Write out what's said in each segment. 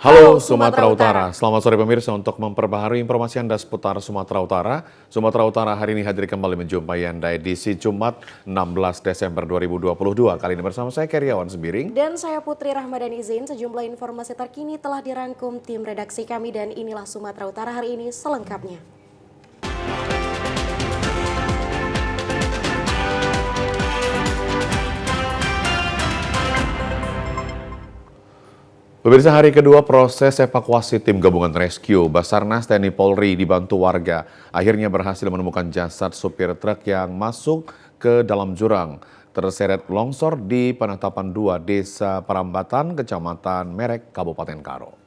Halo Sumatera Utara, selamat sore pemirsa. Untuk memperbaharui informasi Anda seputar Sumatera Utara hari ini hadir kembali menjumpai Anda edisi Jumat 16 Desember 2022. Kali ini bersama saya Keriawan Sembiring. Dan saya Putri Rahmadani Zain. Sejumlah informasi terkini telah dirangkum tim redaksi kami dan inilah Sumatera Utara hari ini selengkapnya. Pemirsa, hari kedua proses evakuasi tim gabungan rescue Basarnas TNI Polri dibantu warga akhirnya berhasil menemukan jasad supir truk yang masuk ke dalam jurang terseret longsor di Penetapan 2 Desa Parambatan, Kecamatan Merek, Kabupaten Karo.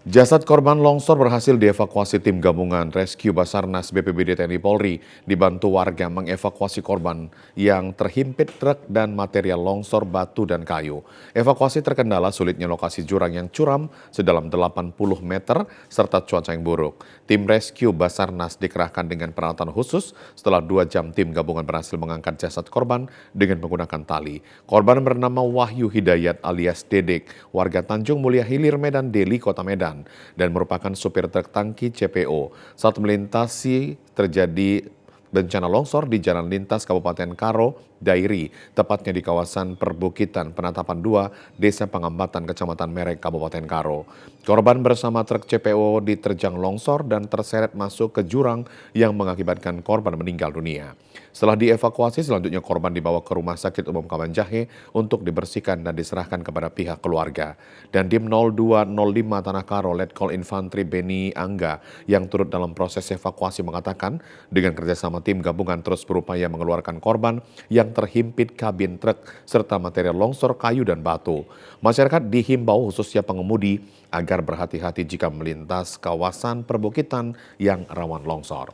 Jasad korban longsor berhasil dievakuasi tim gabungan rescue Basarnas BPBD TNI Polri dibantu warga mengevakuasi korban yang terhimpit truk dan material longsor batu dan kayu. Evakuasi terkendala sulitnya lokasi jurang yang curam sedalam 80 meter serta cuaca yang buruk. Tim rescue Basarnas dikerahkan dengan peralatan khusus. Setelah 2 jam tim gabungan berhasil mengangkat jasad korban dengan menggunakan tali. Korban bernama Wahyu Hidayat alias Dedek, warga Tanjung Mulia Hilir, Medan Deli, Kota Medan, dan merupakan supir truk tangki CPO. Saat melintasi terjadi bencana longsor di jalan lintas Kabupaten Karo, Dairi, tepatnya di kawasan perbukitan Penetapan 2, Desa Pangambatan, Kecamatan Merek, Kabupaten Karo. Korban bersama truk CPO diterjang longsor dan terseret masuk ke jurang yang mengakibatkan korban meninggal dunia. Setelah dievakuasi, selanjutnya korban dibawa ke Rumah Sakit Umum Kabanjahe untuk dibersihkan dan diserahkan kepada pihak keluarga. Dan Dim 0205 Tanah Karo, Letkol Infantri Beni Angga yang turut dalam proses evakuasi mengatakan dengan kerjasama tim gabungan terus berupaya mengeluarkan korban yang terhimpit kabin truk serta material longsor kayu dan batu. Masyarakat dihimbau khususnya pengemudi agar berhati-hati jika melintas kawasan perbukitan yang rawan longsor.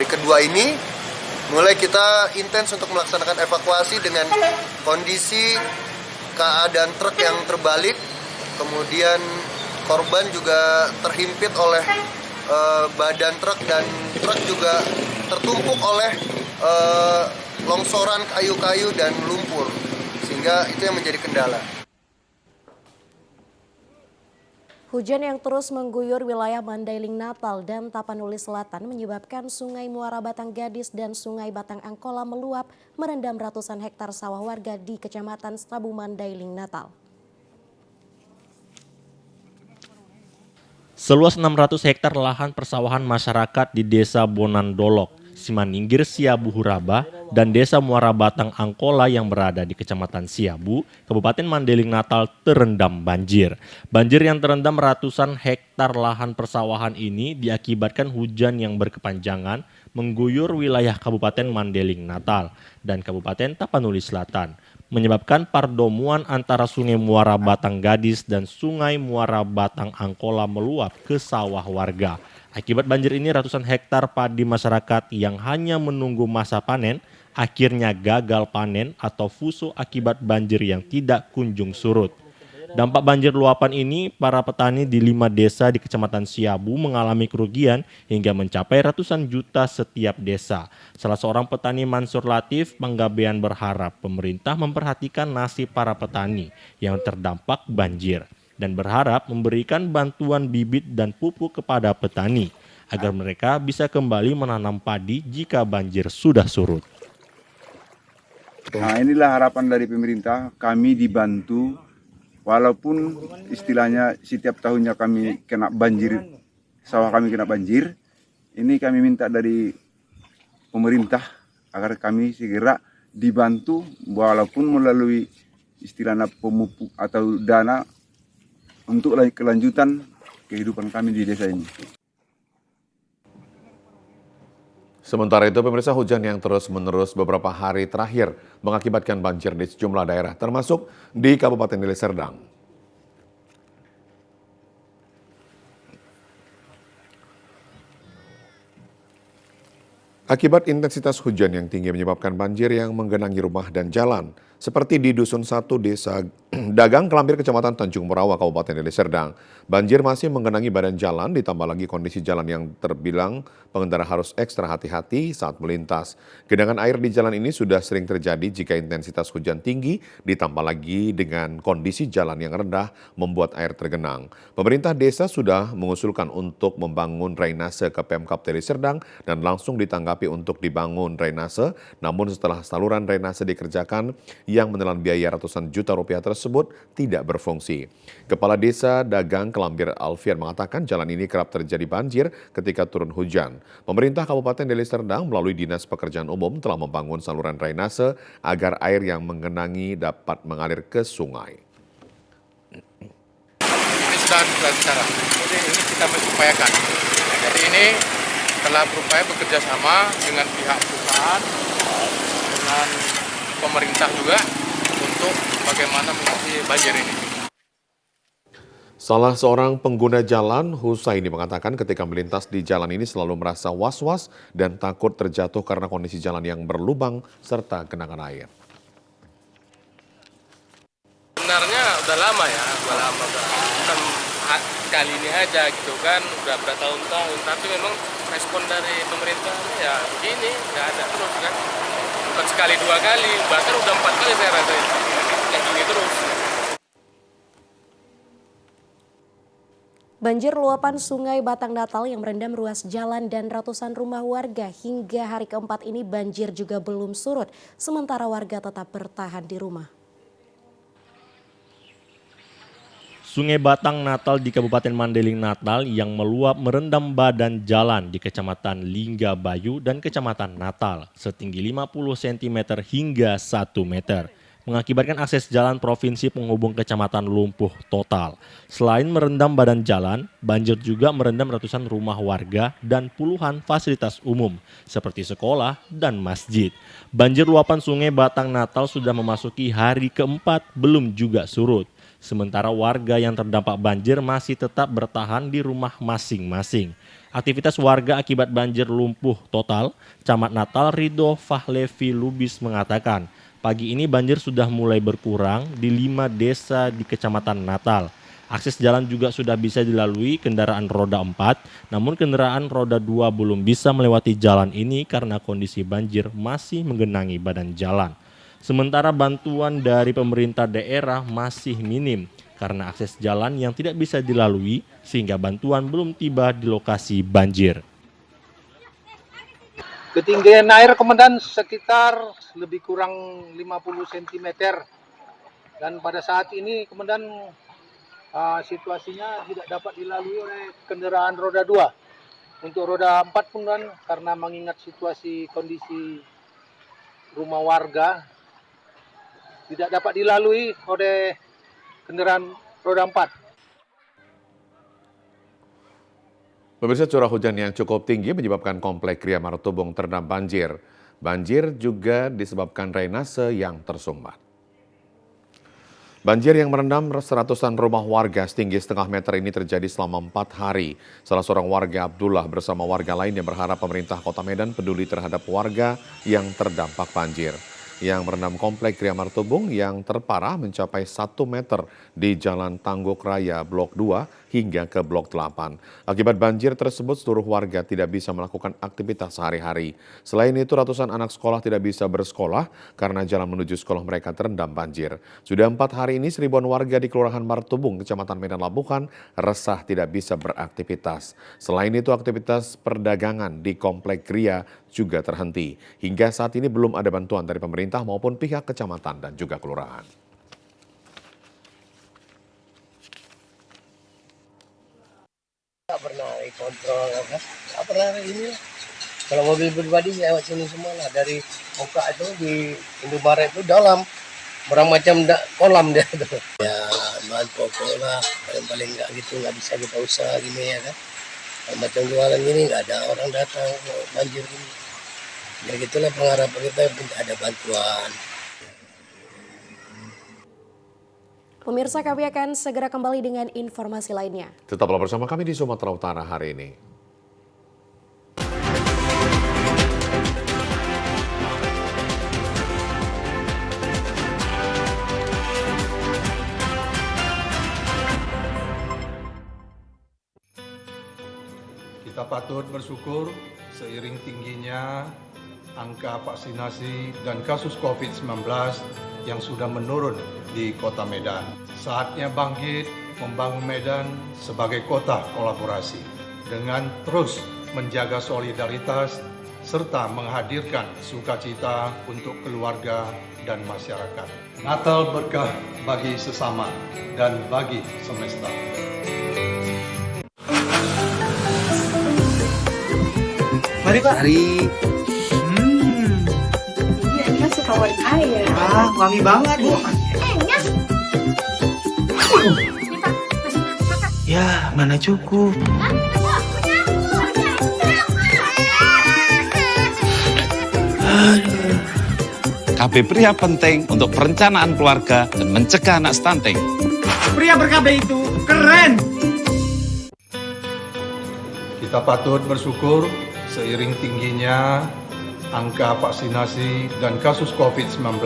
Kedua ini mulai kita intens untuk melaksanakan evakuasi dengan kondisi keadaan truk yang terbalik, kemudian korban juga terhimpit oleh badan truk dan truk juga tertumpuk oleh longsoran kayu-kayu dan lumpur, sehingga itu yang menjadi kendala. Hujan yang terus mengguyur wilayah Mandailing Natal dan Tapanuli Selatan menyebabkan Sungai Muara Batang Gadis dan Sungai Batang Angkola meluap merendam ratusan hektar sawah warga di Kecamatan Stabu Mandailing Natal. Seluas 600 hektar lahan persawahan masyarakat di Desa Bonandolok, Simaningkir, Siabu, Huraba, dan Desa Muara Batang Angkola yang berada di Kecamatan Siabu, Kabupaten Mandailing Natal terendam banjir. Banjir yang terendam ratusan hektar lahan persawahan ini diakibatkan hujan yang berkepanjangan mengguyur wilayah Kabupaten Mandailing Natal dan Kabupaten Tapanuli Selatan, menyebabkan pertemuan antara Sungai Muara Batang Gadis dan Sungai Muara Batang Angkola meluap ke sawah warga. Akibat banjir ini ratusan hektar padi masyarakat yang hanya menunggu masa panen akhirnya gagal panen atau fuso akibat banjir yang tidak kunjung surut. Dampak banjir luapan ini, para petani di 5 desa di Kecamatan Siabu mengalami kerugian hingga mencapai ratusan juta setiap desa. Salah seorang petani, Mansur Latif Panggabean, berharap pemerintah memperhatikan nasib para petani yang terdampak banjir dan berharap memberikan bantuan bibit dan pupuk kepada petani agar mereka bisa kembali menanam padi jika banjir sudah surut. Nah, inilah harapan dari pemerintah, kami dibantu walaupun istilahnya setiap tahunnya kami kena banjir, sawah kami kena banjir. Ini kami minta dari pemerintah agar kami segera dibantu walaupun melalui istilahnya pemupuk atau dana untuk kelanjutan kehidupan kami di desa ini. Sementara itu, pemirsa, hujan yang terus-menerus beberapa hari terakhir mengakibatkan banjir di sejumlah daerah, termasuk di Kabupaten Deli Serdang. Akibat intensitas hujan yang tinggi menyebabkan banjir yang menggenangi rumah dan jalan. Seperti di Dusun 1 Desa Dagang Kelambir, Kecamatan Tanjung Morawa, Kabupaten Deli Serdang. Banjir masih menggenangi badan jalan, ditambah lagi kondisi jalan yang terbilang pengendara harus ekstra hati-hati saat melintas. Genangan air di jalan ini sudah sering terjadi jika intensitas hujan tinggi, ditambah lagi dengan kondisi jalan yang rendah membuat air tergenang. Pemerintah desa sudah mengusulkan untuk membangun drainase ke Pemkab Deli Serdang dan langsung ditanggapi untuk dibangun drainase, namun setelah saluran drainase dikerjakan yang menelan biaya ratusan juta rupiah tersebut tidak berfungsi. Kepala Desa Dagang Kelambir Alfian mengatakan jalan ini kerap terjadi banjir ketika turun hujan. Pemerintah Kabupaten Deli Serdang melalui Dinas Pekerjaan Umum telah membangun saluran drainase agar air yang menggenangi dapat mengalir ke sungai. Ini sudah bicara, jadi ini kita mengupayakan. Jadi ini telah berupaya bekerja sama dengan pihak perusahaan, dengan pemerintah juga untuk bagaimana mengatasi banjir ini. Salah seorang pengguna jalan, Husaini, mengatakan ketika melintas di jalan ini selalu merasa was-was dan takut terjatuh karena kondisi jalan yang berlubang serta genangan air. Sebenarnya udah lama ya, bukan kali ini aja gitu kan, udah bertahun-tahun, tapi memang respon dari pemerintah ya begini, nggak ada terus kan. Bukan sekali, 2 kali, bahkan udah 4 kali saya rasa kayak gini terus. Banjir luapan Sungai Batang Natal yang merendam ruas jalan dan ratusan rumah warga hingga hari keempat ini banjir juga belum surut, sementara warga tetap bertahan di rumah. Sungai Batang Natal di Kabupaten Mandailing Natal yang meluap merendam badan jalan di Kecamatan Linggabayu dan Kecamatan Natal setinggi 50 cm hingga 1 meter. Mengakibatkan akses jalan provinsi penghubung kecamatan lumpuh total. Selain merendam badan jalan, banjir juga merendam ratusan rumah warga dan puluhan fasilitas umum seperti sekolah dan masjid. Banjir luapan Sungai Batang Natal sudah memasuki hari keempat belum juga surut. Sementara warga yang terdampak banjir masih tetap bertahan di rumah masing-masing. Aktivitas warga akibat banjir lumpuh total, Camat Natal Ridho Fahlevi Lubis mengatakan, pagi ini banjir sudah mulai berkurang di 5 desa di Kecamatan Natal. Akses jalan juga sudah bisa dilalui kendaraan roda 4, namun kendaraan roda 2 belum bisa melewati jalan ini karena kondisi banjir masih menggenangi badan jalan. Sementara bantuan dari pemerintah daerah masih minim karena akses jalan yang tidak bisa dilalui sehingga bantuan belum tiba di lokasi banjir. Ketinggian air komandan sekitar lebih kurang 50 cm dan pada saat ini komandan situasinya tidak dapat dilalui oleh kendaraan roda 2. Untuk roda 4 pun kan karena mengingat situasi kondisi rumah warga tidak dapat dilalui oleh kendaraan roda 4. Pemirsa, curah hujan yang cukup tinggi menyebabkan komplek Kria Martubung terendam banjir. Banjir juga disebabkan drainase yang tersumbat. Banjir yang merendam seratusan rumah warga setinggi setengah meter ini terjadi selama 4 hari. Salah seorang warga, Abdullah, bersama warga lainnya berharap pemerintah Kota Medan peduli terhadap warga yang terdampak banjir. Yang merendam komplek Kria Martubung yang terparah mencapai 1 meter di Jalan Tangguk Raya Blok 2 hingga ke Blok 8. Akibat banjir tersebut, seluruh warga tidak bisa melakukan aktivitas sehari-hari. Selain itu, ratusan anak sekolah tidak bisa bersekolah karena jalan menuju sekolah mereka terendam banjir. Sudah 4 hari ini, seribuan warga di Kelurahan Martubung, Kecamatan Medan Labuhan, resah tidak bisa beraktivitas. Selain itu, aktivitas perdagangan di komplek Kria juga terhenti. Hingga saat ini belum ada bantuan dari pemerintah maupun pihak kecamatan dan juga kelurahan. Nggak pernah kontrol apa, nggak pernah ini lah. Kalau mobil pribadi lewat sini semua lah, dari muka itu di Indomaret itu dalam, orang macam kolam dia tuh. Ya bahan pokok lah, paling nggak gitu, nggak bisa kita usaha gini ya kan. Macam jualan gini nggak ada orang datang, banjir gini. Ya gitulah pengharapan kita, ada bantuan. Pemirsa, kami akan segera kembali dengan informasi lainnya. Tetaplah bersama kami di Sumatera Utara hari ini. Kita patut bersyukur seiring tingginya angka vaksinasi dan kasus COVID-19 yang sudah menurun di Kota Medan. Saatnya bangkit membangun Medan sebagai kota kolaborasi dengan terus menjaga solidaritas serta menghadirkan sukacita untuk keluarga dan masyarakat. Natal berkah bagi sesama dan bagi semesta. Mari Pak. Mari. Iya, ini masih kawan saya. Ah, wangi banget. Enak. Ya, mana cukup. KB pria penting untuk perencanaan keluarga dan mencegah anak stunting. Pria ber-KB itu keren. Kita patut bersyukur seiring tingginya angka vaksinasi dan kasus COVID-19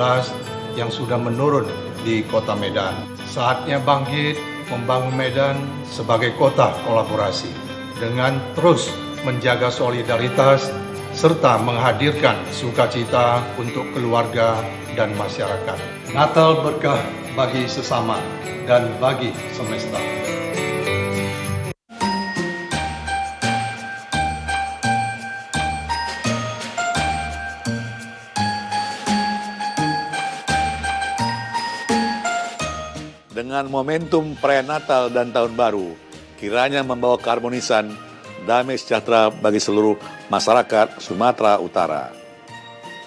yang sudah menurun di Kota Medan. Saatnya bangkit membangun Medan sebagai kota kolaborasi dengan terus menjaga solidaritas serta menghadirkan sukacita untuk keluarga dan masyarakat. Natal berkah bagi sesama dan bagi semesta. Dengan momentum perayaan Natal dan Tahun Baru, kiranya membawa keharmonisan, damai sejahtera bagi seluruh masyarakat Sumatera Utara.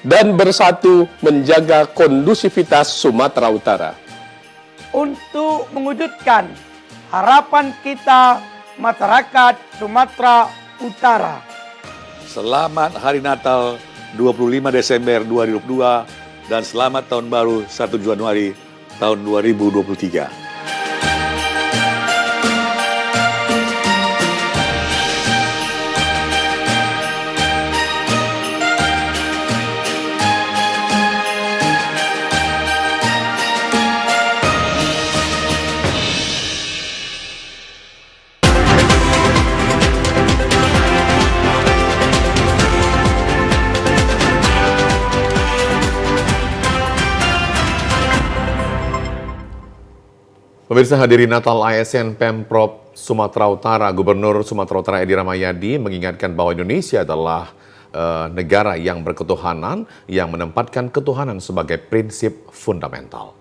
Dan bersatu menjaga kondusivitas Sumatera Utara. Untuk mewujudkan harapan kita masyarakat Sumatera Utara. Selamat Hari Natal 25 Desember 2022 dan selamat Tahun Baru 1 Januari tahun 2023. Pemirsa, hadiri Natal ASN Pemprov Sumatera Utara, Gubernur Sumatera Utara Edi Rahmayadi mengingatkan bahwa Indonesia adalah negara yang berketuhanan, yang menempatkan ketuhanan sebagai prinsip fundamental.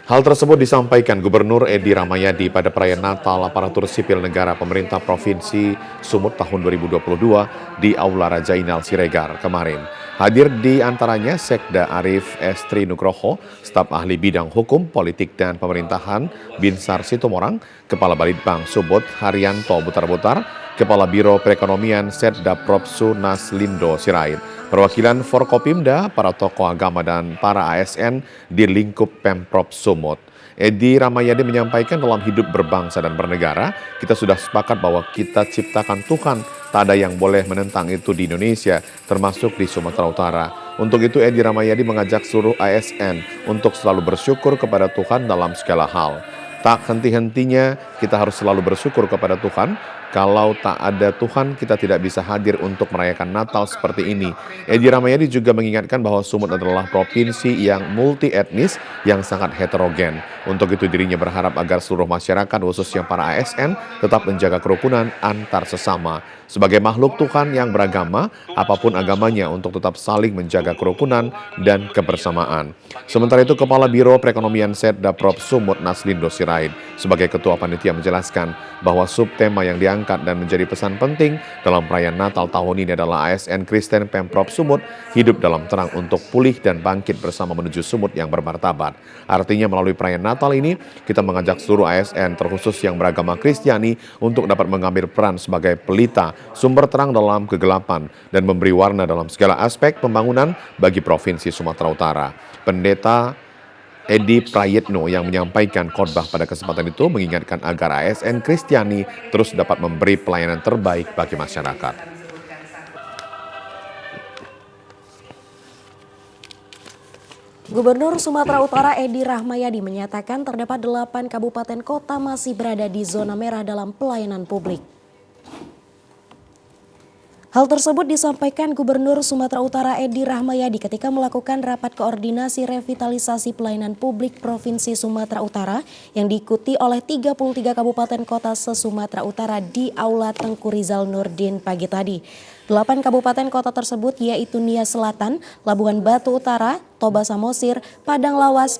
Hal tersebut disampaikan Gubernur Edi Rahmayadi pada perayaan Natal Aparatur Sipil Negara Pemerintah Provinsi Sumut tahun 2022 di Aula Raja Inal Siregar kemarin. Hadir di antaranya Sekda Arif Estri Nugroho, staf ahli bidang hukum, politik, dan pemerintahan Binsar Situmorang, Kepala Balitbang Sumut Haryanto Butar-Butar, Kepala Biro Perekonomian Setda Propsu Naslindo Sirait, perwakilan Forkopimda, para tokoh agama, dan para ASN di lingkup Pemprov Sumut. Edi Rahmayadi menyampaikan dalam hidup berbangsa dan bernegara, kita sudah sepakat bahwa kita ciptakan Tuhan, tak ada yang boleh menentang itu di Indonesia, termasuk di Sumatera Utara. Untuk itu Edi Rahmayadi mengajak seluruh ASN untuk selalu bersyukur kepada Tuhan dalam segala hal. Tak henti-hentinya kita harus selalu bersyukur kepada Tuhan. Kalau tak ada Tuhan, kita tidak bisa hadir untuk merayakan Natal seperti ini. Edi Rahmayadi juga mengingatkan bahwa Sumut adalah provinsi yang multi etnis, yang sangat heterogen. Untuk itu dirinya berharap agar seluruh masyarakat, khususnya para ASN, tetap menjaga kerukunan antar sesama. Sebagai makhluk Tuhan yang beragama, apapun agamanya, untuk tetap saling menjaga kerukunan dan kebersamaan. Sementara itu, Kepala Biro Perekonomian Setda Prop Sumut Naslindo Sirait sebagai Ketua Panitia menjelaskan bahwa subtema yang diangkat dan menjadi pesan penting dalam perayaan Natal tahun ini adalah ASN Kristen Pemprov Sumut hidup dalam terang untuk pulih dan bangkit bersama menuju Sumut yang bermartabat. Artinya melalui perayaan Natal ini, kita mengajak seluruh ASN terkhusus yang beragama Kristiani untuk dapat mengambil peran sebagai pelita, sumber terang dalam kegelapan, dan memberi warna dalam segala aspek pembangunan bagi Provinsi Sumatera Utara. Pendeta Edi Prayitno yang menyampaikan khotbah pada kesempatan itu mengingatkan agar ASN Kristiani terus dapat memberi pelayanan terbaik bagi masyarakat. Gubernur Sumatera Utara Edi Rahmayadi menyatakan terdapat 8 kabupaten kota masih berada di zona merah dalam pelayanan publik. Hal tersebut disampaikan Gubernur Sumatera Utara Edi Rahmayadi ketika melakukan rapat koordinasi revitalisasi pelayanan publik Provinsi Sumatera Utara yang diikuti oleh 33 kabupaten kota se-Sumatera Utara di Aula Tengku Rizal Nurdin pagi tadi. 8 kabupaten kota tersebut yaitu Nia Selatan, Labuhan Batu Utara, Toba Samosir, Padang Lawas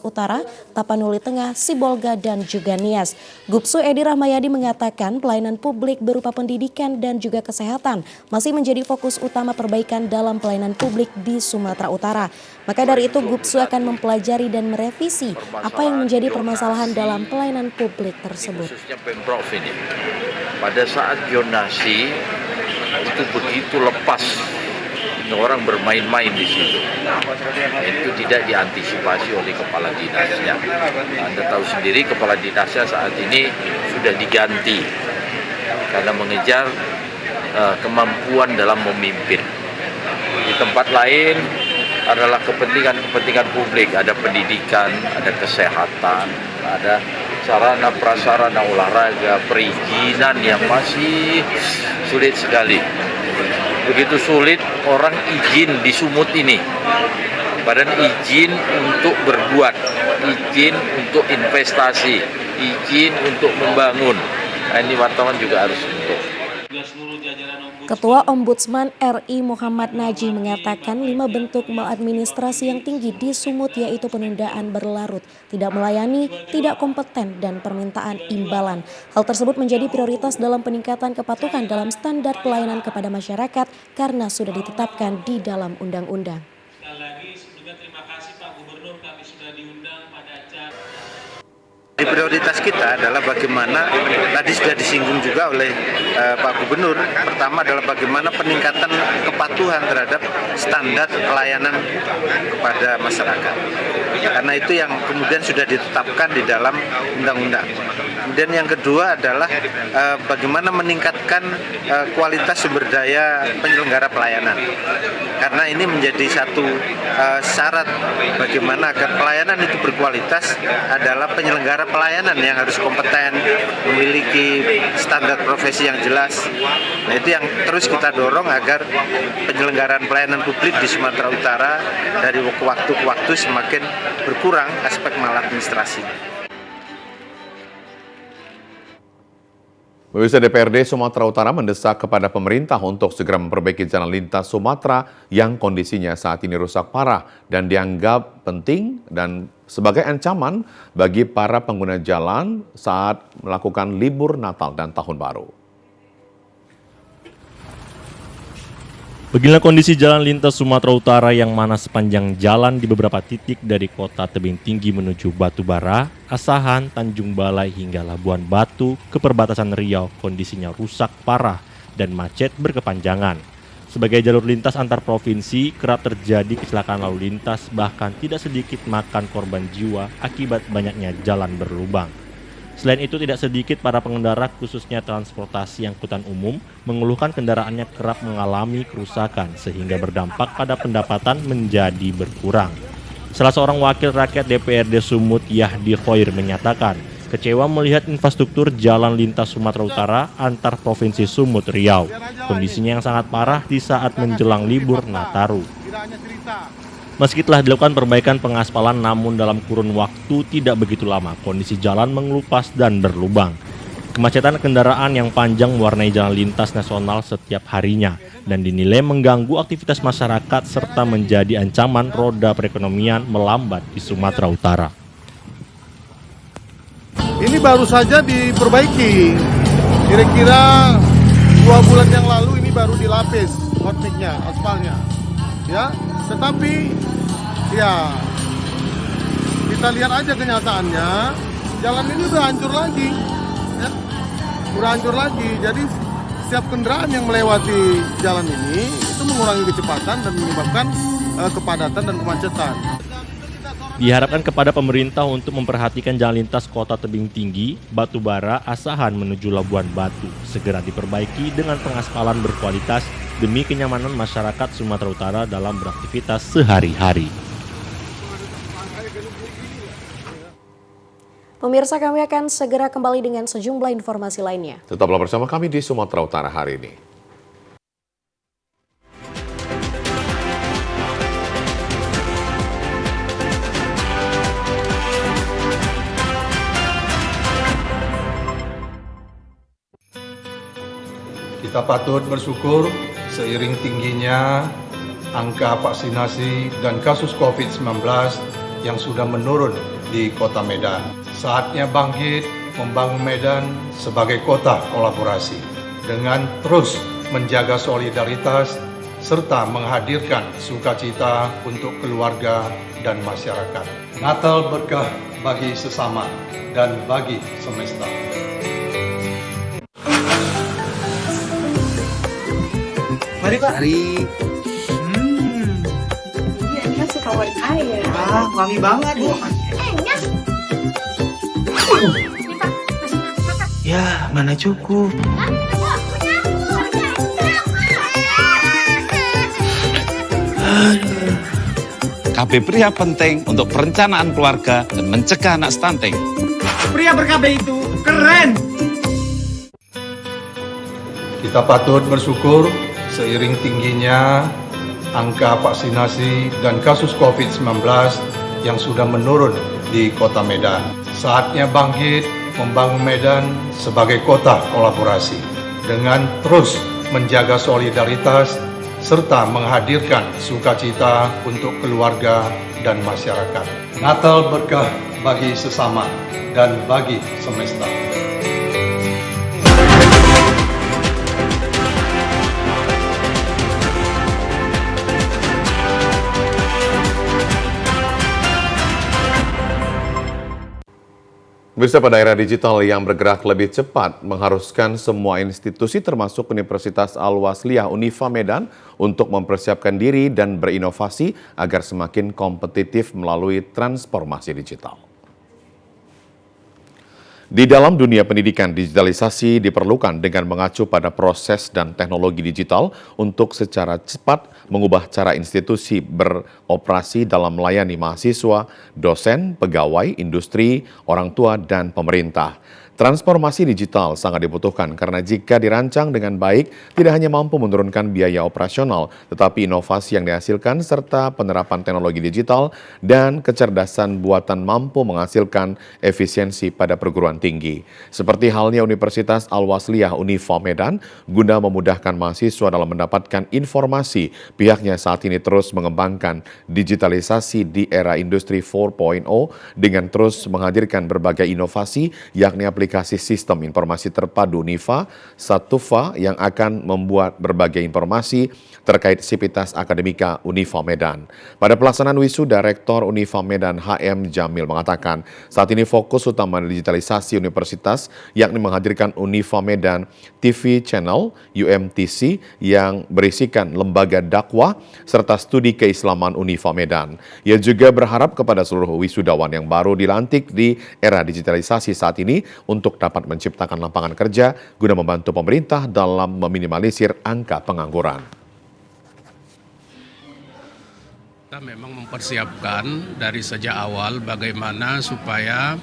Utara, Tapanuli Tengah, Sibolga, dan juga Nias. Gubsu Edi Rahmayadi mengatakan pelayanan publik berupa pendidikan dan juga kesehatan masih menjadi fokus utama perbaikan dalam pelayanan publik di Sumatera Utara. Maka dari itu Gubsu akan mempelajari dan merevisi apa yang menjadi permasalahan dalam pelayanan publik tersebut. Khususnya Pemprov ini, pada saat zonasi itu begitu lepas, orang bermain-main di situ. Itu tidak diantisipasi oleh kepala dinasnya. Anda tahu sendiri kepala dinasnya saat ini sudah diganti karena mengejar kemampuan dalam memimpin. Di tempat lain adalah kepentingan publik, ada pendidikan, ada kesehatan, ada sarana prasarana olahraga, perizinan yang masih sulit sekali. Begitu sulit orang izin di Sumut ini. Badan izin untuk berbuat, izin untuk investasi, izin untuk membangun. Nah, ini wartawan juga harus untuk. Ketua Ombudsman RI Muhammad Najih mengatakan 5 bentuk maladministrasi yang tinggi di Sumut yaitu penundaan berlarut, tidak melayani, tidak kompeten, dan permintaan imbalan. Hal tersebut menjadi prioritas dalam peningkatan kepatuhan dalam standar pelayanan kepada masyarakat karena sudah ditetapkan di dalam undang-undang. Sekali lagi sebelumnya terima kasih Pak Gubernur, kami sudah diundang pada acara. Prioritas kita adalah bagaimana, tadi sudah disinggung juga oleh Pak Gubernur, pertama adalah bagaimana peningkatan kepatuhan terhadap standar pelayanan kepada masyarakat. Karena itu yang kemudian sudah ditetapkan di dalam undang-undang. Kemudian yang kedua adalah bagaimana meningkatkan kualitas sumber daya penyelenggara pelayanan. Karena ini menjadi satu syarat bagaimana agar pelayanan itu berkualitas adalah penyelenggara pelayanan yang harus kompeten, memiliki standar profesi yang jelas. Nah, itu yang terus kita dorong agar penyelenggaraan pelayanan publik di Sumatera Utara dari waktu ke waktu semakin berkurang aspek maladministrasi. Pemirsa, DPRD Sumatera Utara mendesak kepada pemerintah untuk segera memperbaiki jalan lintas Sumatera yang kondisinya saat ini rusak parah dan dianggap penting dan sebagai ancaman bagi para pengguna jalan saat melakukan libur Natal dan Tahun Baru. Beginilah kondisi jalan lintas Sumatera Utara yang mana sepanjang jalan di beberapa titik dari kota Tebing Tinggi menuju Batubara, Asahan, Tanjung Balai hingga Labuan Batu ke perbatasan Riau kondisinya rusak parah dan macet berkepanjangan. Sebagai jalur lintas antar provinsi, kerap terjadi kecelakaan lalu lintas bahkan tidak sedikit makan korban jiwa akibat banyaknya jalan berlubang. Selain itu, tidak sedikit para pengendara khususnya transportasi angkutan umum mengeluhkan kendaraannya kerap mengalami kerusakan sehingga berdampak pada pendapatan menjadi berkurang. Salah seorang wakil rakyat DPRD Sumut Yahdi Khoir menyatakan kecewa melihat infrastruktur jalan lintas Sumatera Utara antar provinsi Sumut Riau. Kondisinya yang sangat parah di saat menjelang libur Nataru. Meski telah dilakukan perbaikan pengaspalan namun dalam kurun waktu tidak begitu lama kondisi jalan mengelupas dan berlubang. Kemacetan kendaraan yang panjang mewarnai jalan lintas nasional setiap harinya dan dinilai mengganggu aktivitas masyarakat serta menjadi ancaman roda perekonomian melambat di Sumatera Utara. Ini baru saja diperbaiki, kira-kira 2 bulan yang lalu ini baru dilapis hotmiknya, aspalnya. Ya, tetapi ya kita lihat aja kenyataannya, jalan ini udah hancur lagi, ya, udah hancur lagi. Jadi setiap kendaraan yang melewati jalan ini itu mengurangi kecepatan dan menyebabkan kepadatan dan kemacetan. Diharapkan kepada pemerintah untuk memperhatikan jalan lintas kota Tebing Tinggi, Batubara, Asahan menuju Labuan Batu segera diperbaiki dengan pengaspalan berkualitas demi kenyamanan masyarakat Sumatera Utara dalam beraktivitas sehari-hari. Pemirsa, kami akan segera kembali dengan sejumlah informasi lainnya. Tetaplah bersama kami di Sumatera Utara hari ini. Kita patut bersyukur seiring tingginya angka vaksinasi dan kasus COVID-19 yang sudah menurun di Kota Medan. Saatnya bangkit membangun Medan sebagai kota kolaborasi dengan terus menjaga solidaritas serta menghadirkan sukacita untuk keluarga dan masyarakat. Natal berkah bagi sesama dan bagi semesta. Mari Pak. Iya, ini masih favorit ayah. Ah, wangi banget Bu. Enak. Ya, mana cukup. KB pria penting untuk perencanaan keluarga dan mencegah anak stunting. Pria ber-KB itu keren. Kita patut bersyukur seiring tingginya angka vaksinasi dan kasus COVID-19 yang sudah menurun di Kota Medan. Saatnya bangkit membangun Medan sebagai kota kolaborasi dengan terus menjaga solidaritas serta menghadirkan sukacita untuk keluarga dan masyarakat. Natal berkah bagi sesama dan bagi semesta. Pemirsa, pada era digital yang bergerak lebih cepat mengharuskan semua institusi termasuk Universitas Al-Wasliyah Unifa Medan untuk mempersiapkan diri dan berinovasi agar semakin kompetitif melalui transformasi digital. Di dalam dunia pendidikan, digitalisasi diperlukan dengan mengacu pada proses dan teknologi digital untuk secara cepat mengubah cara institusi beroperasi dalam melayani mahasiswa, dosen, pegawai, industri, orang tua, dan pemerintah. Transformasi digital sangat dibutuhkan karena jika dirancang dengan baik, tidak hanya mampu menurunkan biaya operasional, tetapi inovasi yang dihasilkan serta penerapan teknologi digital dan kecerdasan buatan mampu menghasilkan efisiensi pada perguruan tinggi. Seperti halnya Universitas Al-Wasliyah Unifa Medan, guna memudahkan mahasiswa dalam mendapatkan informasi, pihaknya saat ini terus mengembangkan digitalisasi di era industri 4.0 dengan terus menghadirkan berbagai inovasi, yakni aplikasi sistem informasi terpadu Unifa, Satufa yang akan membuat berbagai informasi terkait sivitas akademika Unifa Medan. Pada pelaksanaan wisuda, Rektor Unifa Medan HM Jamil mengatakan saat ini fokus utama digitalisasi universitas yakni menghadirkan Unifa Medan TV Channel UMTC yang berisikan lembaga dakwah serta studi keislaman Unifa Medan. Ia juga berharap kepada seluruh wisudawan yang baru dilantik di era digitalisasi saat ini untuk dapat menciptakan lapangan kerja guna membantu pemerintah dalam meminimalisir angka pengangguran. Kita memang mempersiapkan dari sejak awal bagaimana supaya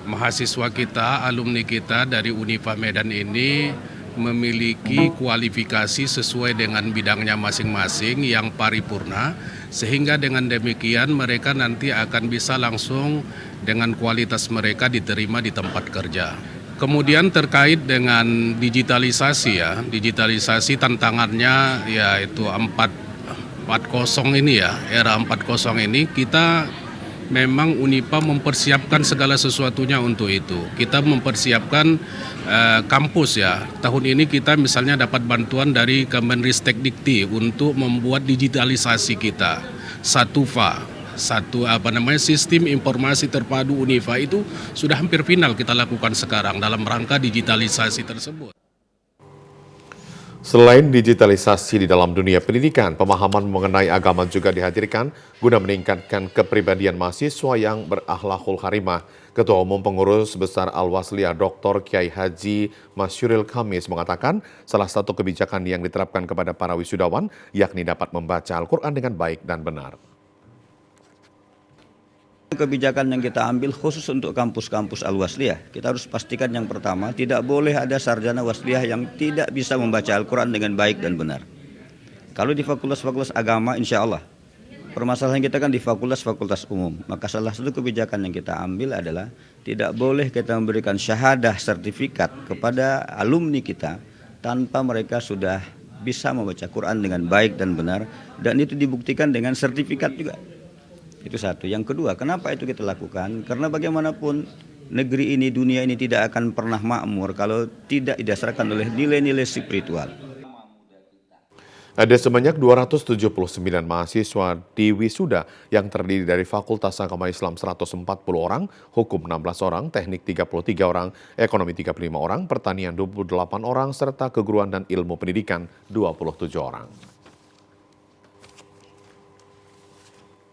mahasiswa kita, alumni kita dari Unifa Medan ini memiliki kualifikasi sesuai dengan bidangnya masing-masing yang paripurna, sehingga dengan demikian mereka nanti akan bisa langsung dengan kualitas mereka diterima di tempat kerja. Kemudian terkait dengan digitalisasi ya, digitalisasi tantangannya yaitu 4.0 ini ya, era 4.0 ini kita memang Unifa mempersiapkan segala sesuatunya untuk itu. Kita mempersiapkan kampus ya. Tahun ini kita misalnya dapat bantuan dari Kemenristek-Dikti untuk membuat digitalisasi kita. Satufa, sistem informasi terpadu Unifa itu sudah hampir final kita lakukan sekarang dalam rangka digitalisasi tersebut. Selain digitalisasi di dalam dunia pendidikan, pemahaman mengenai agama juga dihadirkan guna meningkatkan kepribadian mahasiswa yang berakhlakul karimah. Ketua Umum Pengurus Besar Al-Wasliyah Dr. Kiai Haji Masyuril Khamis mengatakan salah satu kebijakan yang diterapkan kepada para wisudawan yakni dapat membaca Al-Quran dengan baik dan benar. Kebijakan yang kita ambil khusus untuk kampus-kampus Al-Wasliyah, kita harus pastikan yang pertama, tidak boleh ada sarjana Wasliyah yang tidak bisa membaca Al-Quran dengan baik dan benar. Kalau di fakultas-fakultas agama, insya Allah, permasalahan kita kan di fakultas-fakultas umum, maka salah satu kebijakan yang kita ambil adalah tidak boleh kita memberikan syahadah sertifikat kepada alumni kita tanpa mereka sudah bisa membaca Quran dengan baik dan benar, dan itu dibuktikan dengan sertifikat juga. Itu satu. Yang kedua, kenapa itu kita lakukan? Karena bagaimanapun negeri ini, dunia ini tidak akan pernah makmur kalau tidak didasarkan oleh nilai-nilai spiritual. Ada sebanyak 279 mahasiswa di wisuda yang terdiri dari Fakultas Agama Islam 140 orang, Hukum 16 orang, Teknik 33 orang, Ekonomi 35 orang, Pertanian 28 orang, serta Keguruan dan Ilmu Pendidikan 27 orang.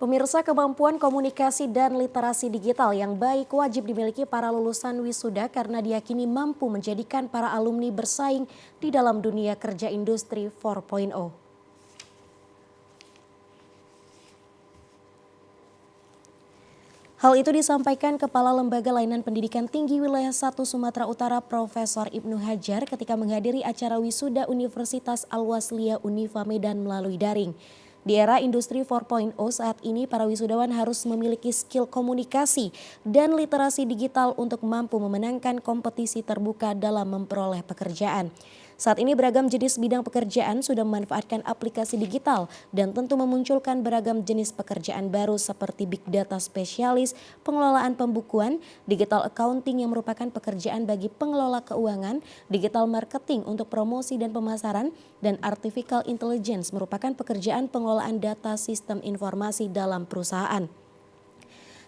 Pemirsa, kemampuan komunikasi dan literasi digital yang baik wajib dimiliki para lulusan wisuda karena diyakini mampu menjadikan para alumni bersaing di dalam dunia kerja industri 4.0. Hal itu disampaikan Kepala Lembaga Layanan Pendidikan Tinggi Wilayah 1 Sumatera Utara Profesor Ibnu Hajar ketika menghadiri acara wisuda Universitas Al-Wasliyah Unifa Medan melalui daring. Di era industri 4.0 saat ini para wisudawan harus memiliki skill komunikasi dan literasi digital untuk mampu memenangkan kompetisi terbuka dalam memperoleh pekerjaan. Saat ini beragam jenis bidang pekerjaan sudah memanfaatkan aplikasi digital dan tentu memunculkan beragam jenis pekerjaan baru seperti big data spesialis, pengelolaan pembukuan, digital accounting yang merupakan pekerjaan bagi pengelola keuangan, digital marketing untuk promosi dan pemasaran, dan artificial intelligence merupakan pekerjaan pengelolaan data sistem informasi dalam perusahaan.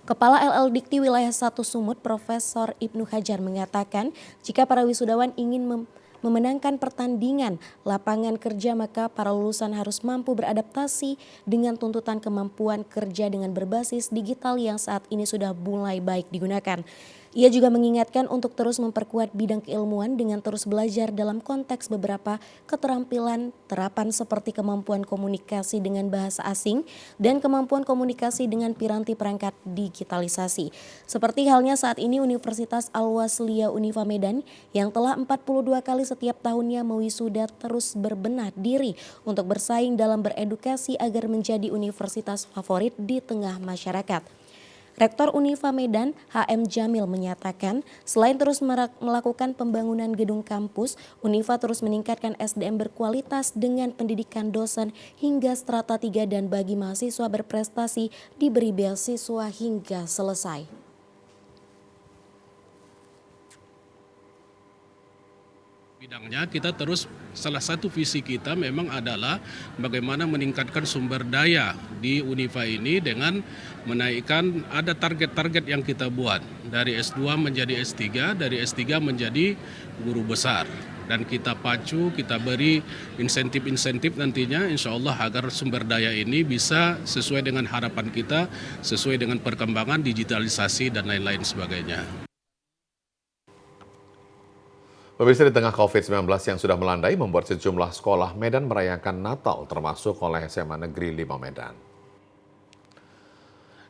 Kepala LL Dikti Wilayah 1 Sumut Profesor Ibnu Hajar mengatakan jika para wisudawan ingin memenangkan pertandingan lapangan kerja maka para lulusan harus mampu beradaptasi dengan tuntutan kemampuan kerja dengan berbasis digital yang saat ini sudah mulai baik digunakan. Ia juga mengingatkan untuk terus memperkuat bidang keilmuan dengan terus belajar dalam konteks beberapa keterampilan terapan seperti kemampuan komunikasi dengan bahasa asing dan kemampuan komunikasi dengan piranti perangkat digitalisasi. Seperti halnya saat ini Universitas Al-Wasliyah Unifa Medan yang telah 42 kali setiap tahunnya mewisuda terus berbenah diri untuk bersaing dalam beredukasi agar menjadi universitas favorit di tengah masyarakat. Rektor Unifa Medan, HM Jamil menyatakan, selain terus melakukan pembangunan gedung kampus, Unifa terus meningkatkan SDM berkualitas dengan pendidikan dosen hingga strata 3 dan bagi mahasiswa berprestasi diberi beasiswa hingga selesai. Bidangnya kita terus, salah satu visi kita memang adalah bagaimana meningkatkan sumber daya di Unifa ini dengan menaikkan, ada target-target yang kita buat dari S2 menjadi S3, dari S3 menjadi guru besar. Dan kita pacu, kita beri insentif-insentif nantinya insya Allah agar sumber daya ini bisa sesuai dengan harapan kita, sesuai dengan perkembangan digitalisasi dan lain-lain sebagainya. Pemirsa, di tengah COVID-19 yang sudah melandai membuat sejumlah sekolah Medan merayakan Natal termasuk oleh SMA Negeri 5 Medan.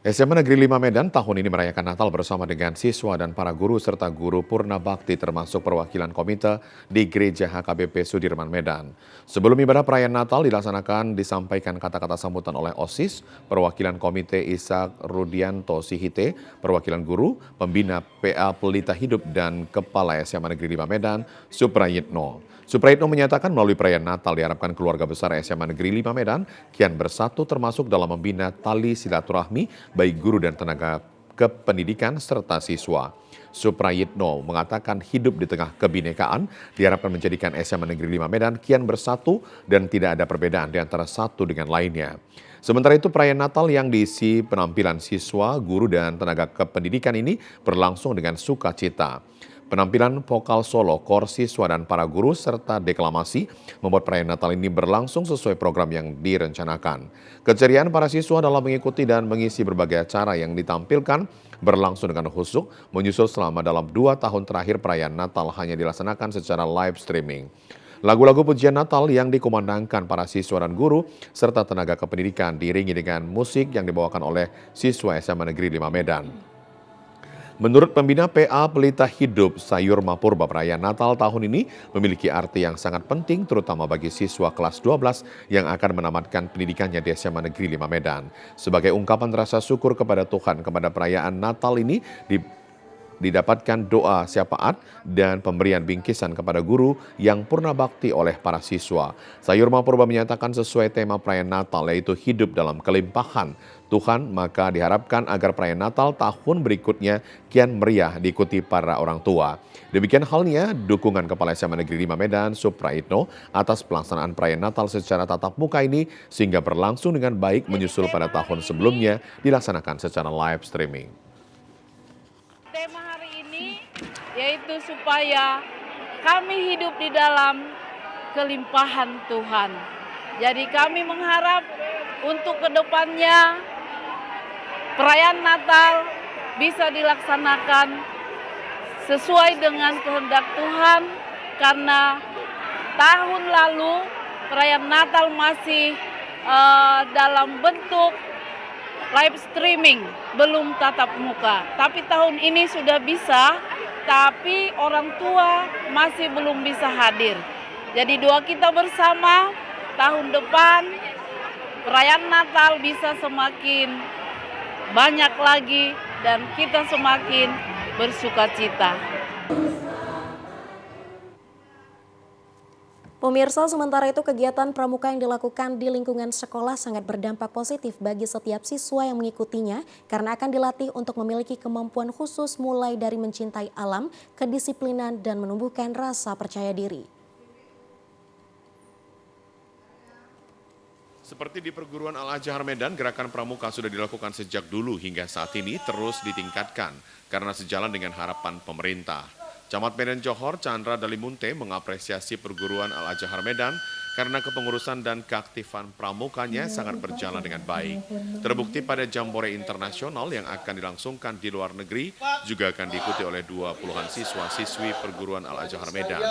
SMA Negeri 5 Medan tahun ini merayakan Natal bersama dengan siswa dan para guru serta guru Purna Bakti termasuk perwakilan komite di Gereja HKBP Sudirman Medan. Sebelum ibadah perayaan Natal dilaksanakan disampaikan kata-kata sambutan oleh OSIS, perwakilan komite Ishak Rudianto Sihite, perwakilan guru, pembina PA Pelita Hidup dan Kepala SMA Negeri 5 Medan, Suprayitno. Suprayitno menyatakan melalui perayaan Natal diharapkan keluarga besar SMA Negeri 5 Medan kian bersatu termasuk dalam membina tali silaturahmi baik guru dan tenaga kependidikan serta siswa. Suprayitno mengatakan hidup di tengah kebinekaan diharapkan menjadikan SMA Negeri 5 Medan kian bersatu dan tidak ada perbedaan di antara satu dengan lainnya. Sementara itu perayaan Natal yang diisi penampilan siswa, guru dan tenaga kependidikan ini berlangsung dengan sukacita. Penampilan vokal solo, kor siswa dan para guru serta deklamasi membuat perayaan Natal ini berlangsung sesuai program yang direncanakan. Keceriaan para siswa dalam mengikuti dan mengisi berbagai acara yang ditampilkan berlangsung dengan khusyuk, menyusul selama dalam 2 tahun terakhir perayaan Natal hanya dilaksanakan secara live streaming. Lagu-lagu pujian Natal yang dikumandangkan para siswa dan guru serta tenaga kependidikan diiringi dengan musik yang dibawakan oleh siswa SMA Negeri 5 Medan. Menurut pembina PA Pelita Hidup Sayur Mapurba, perayaan Natal tahun ini memiliki arti yang sangat penting terutama bagi siswa kelas 12 yang akan menamatkan pendidikannya di SMA Negeri 5 Medan. Sebagai ungkapan rasa syukur kepada Tuhan kepada perayaan Natal ini didapatkan doa syafaat dan pemberian bingkisan kepada guru yang purna bakti oleh para siswa. Sayurma Purba menyatakan sesuai tema perayaan Natal yaitu hidup dalam kelimpahan Tuhan, maka diharapkan agar perayaan Natal tahun berikutnya kian meriah diikuti para orang tua. Demikian halnya dukungan Kepala SMA Negeri 5 Medan, Supraitno, atas pelaksanaan perayaan Natal secara tatap muka ini sehingga berlangsung dengan baik menyusul pada tahun sebelumnya dilaksanakan secara live streaming. Tema hari ini yaitu supaya kami hidup di dalam kelimpahan Tuhan. Jadi kami mengharap untuk kedepannya perayaan Natal bisa dilaksanakan sesuai dengan kehendak Tuhan, karena tahun lalu perayaan Natal masih dalam bentuk live streaming, belum tatap muka. Tapi tahun ini sudah bisa, tapi orang tua masih belum bisa hadir. Jadi doa kita bersama, tahun depan perayaan Natal bisa semakin banyak lagi dan kita semakin bersukacita. Pemirsa, sementara itu kegiatan pramuka yang dilakukan di lingkungan sekolah sangat berdampak positif bagi setiap siswa yang mengikutinya karena akan dilatih untuk memiliki kemampuan khusus mulai dari mencintai alam, kedisiplinan, dan menumbuhkan rasa percaya diri. Seperti di perguruan Al-Azhar Medan, gerakan pramuka sudah dilakukan sejak dulu hingga saat ini terus ditingkatkan karena sejalan dengan harapan pemerintah. Camat Medan Johor Chandra Dalimunte mengapresiasi perguruan Al-Azhar Medan karena kepengurusan dan keaktifan pramukanya sangat berjalan dengan baik. Terbukti pada Jambore Internasional yang akan dilangsungkan di luar negeri juga akan diikuti oleh 20-an siswa-siswi perguruan Al-Azhar Medan.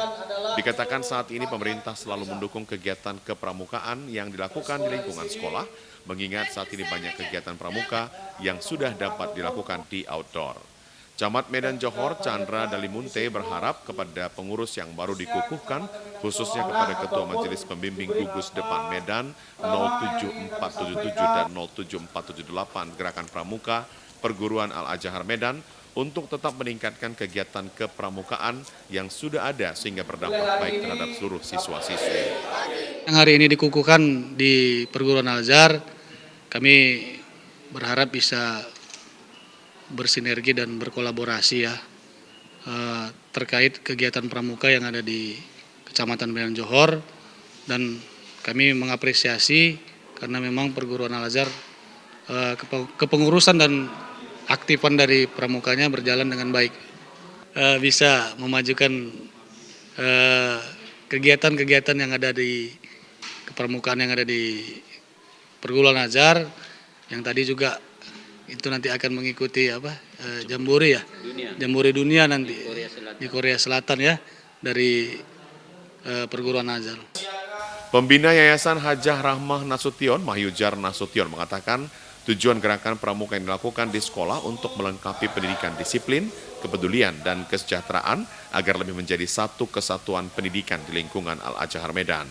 Dikatakan saat ini pemerintah selalu mendukung kegiatan kepramukaan yang dilakukan di lingkungan sekolah, mengingat saat ini banyak kegiatan pramuka yang sudah dapat dilakukan di outdoor. Camat Medan Johor Chandra Dalimunte berharap kepada pengurus yang baru dikukuhkan, khususnya kepada Ketua Majelis Pembimbing Gugus Depan Medan 07477 dan 07478 Gerakan Pramuka Perguruan Al-Azhar Medan untuk tetap meningkatkan kegiatan kepramukaan yang sudah ada sehingga berdampak baik terhadap seluruh siswa-siswi. Yang hari ini dikukuhkan di Perguruan Al-Azhar, kami berharap bisa bersinergi dan berkolaborasi ya terkait kegiatan pramuka yang ada di Kecamatan Medan Johor, dan kami mengapresiasi karena memang Perguruan Al-Azhar kepengurusan dan aktifan dari pramukanya berjalan dengan baik, bisa memajukan kegiatan-kegiatan yang ada di kepramukaan yang ada di Perguruan Al-Azhar, yang tadi juga itu nanti akan mengikuti Jambore ya, Jambore dunia nanti di Korea Selatan ya, dari Perguruan Al-Azhar. Pembina Yayasan Hajah Rahmah Nasution, Mahyujar Nasution mengatakan tujuan gerakan pramuka yang dilakukan di sekolah untuk melengkapi pendidikan disiplin, kepedulian, dan kesejahteraan agar lebih menjadi satu kesatuan pendidikan di lingkungan Al-Azhar Medan.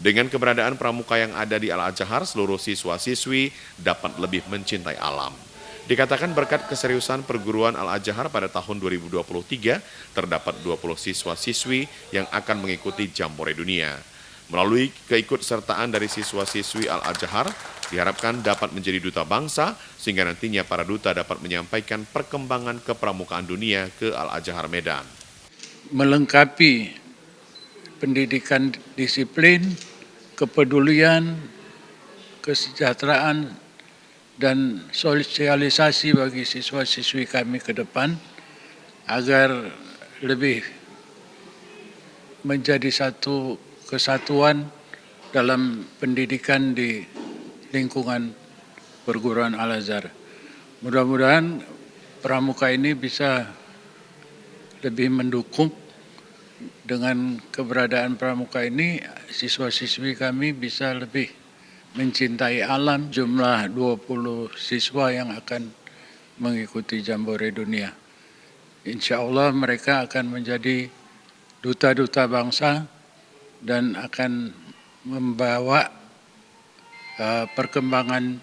Dengan keberadaan pramuka yang ada di Al-Azhar, seluruh siswa-siswi dapat lebih mencintai alam. Dikatakan berkat keseriusan perguruan Al-Azhar pada tahun 2023, terdapat 20 siswa-siswi yang akan mengikuti Jambore Dunia. Melalui keikutsertaan dari siswa-siswi Al-Azhar, diharapkan dapat menjadi duta bangsa, sehingga nantinya para duta dapat menyampaikan perkembangan kepramukaan dunia ke Al-Azhar Medan. Melengkapi pendidikan disiplin, kepedulian, kesejahteraan, dan sosialisasi bagi siswa-siswi kami ke depan agar lebih menjadi satu kesatuan dalam pendidikan di lingkungan perguruan Al-Azhar. Mudah-mudahan pramuka ini bisa lebih mendukung. Dengan keberadaan pramuka ini, siswa-siswi kami bisa lebih mencintai alam. Jumlah 20 siswa yang akan mengikuti Jambore Dunia. Insya Allah mereka akan menjadi duta-duta bangsa dan akan membawa perkembangan